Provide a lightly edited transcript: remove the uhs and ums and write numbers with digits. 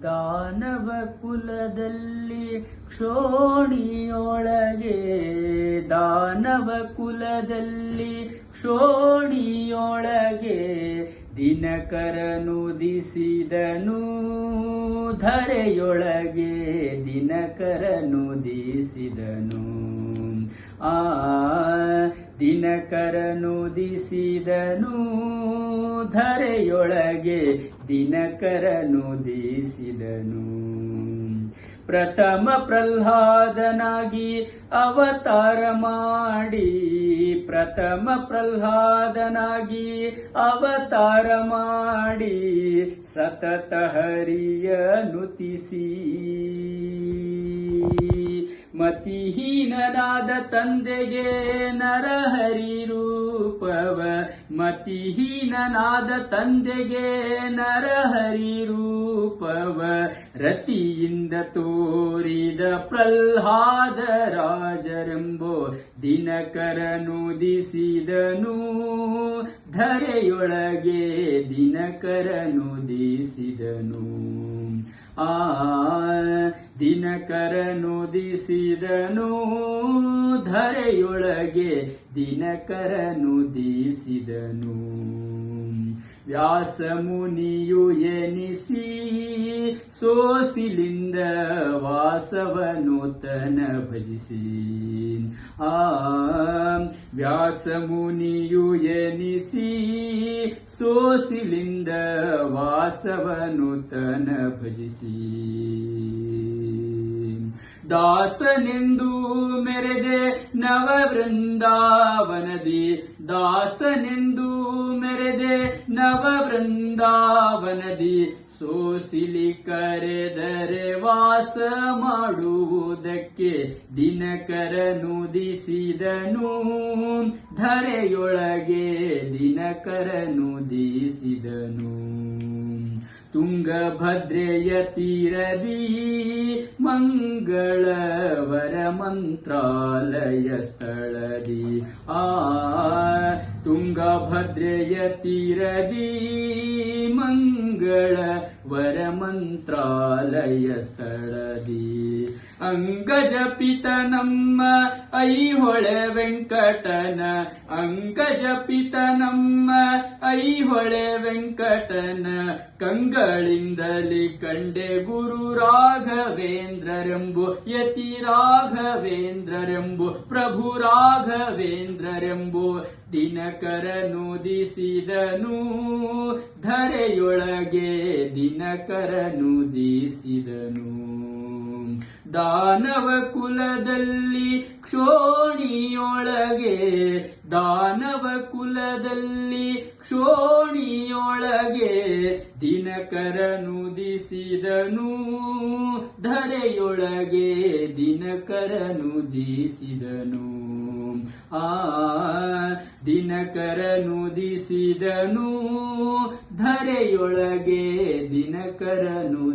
ದಾನವ ಕುಲದಲ್ಲಿ ಕ್ಷೋಣಿಯೊಳಗೆ ದಾನವ ಕುಲದಲ್ಲಿ ಕ್ಷೋಣಿಯೊಳಗೆ ದಿನಕರನುದಿಸಿದನು ಧರೆಯೊಳಗೆ ದಿನಕರನುದಿಸಿದನು ದಿನಕರನುದಿಸಿದನು ಧರೆಯೊಳಗೆ ದಿನಕರನುದಿಸಿದನು ಪ್ರಥಮ ಪ್ರಹ್ಲಾದನಾಗಿ ಅವತಾರ ಮಾಡಿ ಪ್ರಥಮ ಪ್ರಹ್ಲಾದನಾಗಿ ಅವತಾರ ಮಾಡಿ ಸತತ ಹರಿಯ ನುತಿಸಿ ಮತಿಹೀನನಾದ ತಂದೆಗೆ ನರಹರಿ ರೂಪವ ಮತಿಹೀನನಾದ ತಂದೆಗೆ ನರಹರಿ ರೂಪವ ರತಿಯಿಂದ ತೋರಿದ ಪ್ರಹ್ಲಾದ ರಾಜರೆಂಬೋ ದಿನಕರನುದಿಸಿದನು ಧರೆಯೊಳಗೆ ದಿನಕರನುದಿಸಿದನು ದಿನಕರನುದಿಸಿದನು ಧರೆಯೊಳಗೆ ದಿನಕರನುದಿಸಿದನು ವ್ಯಾಸ ಮುನಿಯು ಎನಿಸಿ ಸೋಸಿಲಿಂದ ವಾಸವನೂತನ ಭಜಿಸಿ ವ್ಯಾಸ ಮುನಿಯು ಎನಿಸಿ ಸೋಸಿಲಿಂದ ವಾಸವನೂತನ ಭಜಿಸಿ ದಾಸನೆಂದು ಮೆರೆದೆ ನವವೃಂದಾವನದಿ ದಾಸನೆಂದು ಮೆರೆದೆ ನವವೃಂದಾವನದಿ ಸೋಸಿಲಿ ಕರೆದರೆ ವಾಸ ಮಾಡುವುದಕ್ಕೆ ದಿನಕರನುದಿಸಿದನು ಧರೆಯೊಳಗೆ ದಿನಕರನುದಿಸಿದನು ತುಂಗಭದ್ರೆಯ ತೀರದಿ ಮಂಗಳವರ ಮಂತ್ರಾಲಯ ಸ್ಥಳದಿ ತುಂಗಭದ್ರೆಯ ತೀರದಿ ಮಂಗಳವರ ಮಂತ್ರಾಲಯ ಸ್ಥಳದಿ ಅಂಗಜಪಿತ ನಮ್ಮ ಐಹೊಳೆ ವೆಂಕಟನ ಅಂಗಜಪಿತ ನಮ್ಮ ಐಹೊಳೆ ವೆಂಕಟನ ಕಂಗಳಿಂದಲಿ ಕಂಡೆ ಗುರು ರಾಘವೇಂದ್ರರೆಂಬು ಯತಿ ರಾಘವೇಂದ್ರರೆಂಬು ಪ್ರಭು ರಾಘವೇಂದ್ರರೆಂಬು ದಿನಕರನುದಿಸಿದನು ಧರೆಯೊಳಗೆ ದಿನಕರನುದಿಸಿದನು ದಾನವ ಕುಲದಲ್ಲಿ ಕ್ಷೋಣಿಯೊಳಗೆ ದಾನವ ಕುಲದಲ್ಲಿ ಕ್ಷೋಣಿಯೊಳಗೆ ದಿನಕರನುದಿಸಿದನು ಧರೆಯೊಳಗೆ ದಿನಕರನುದಿಸಿದನು ದಿನಕರನುದಿಸಿದನು ಧರೆಯೊಳಗೆ ದಿನಕರನುದಿಸಿದನು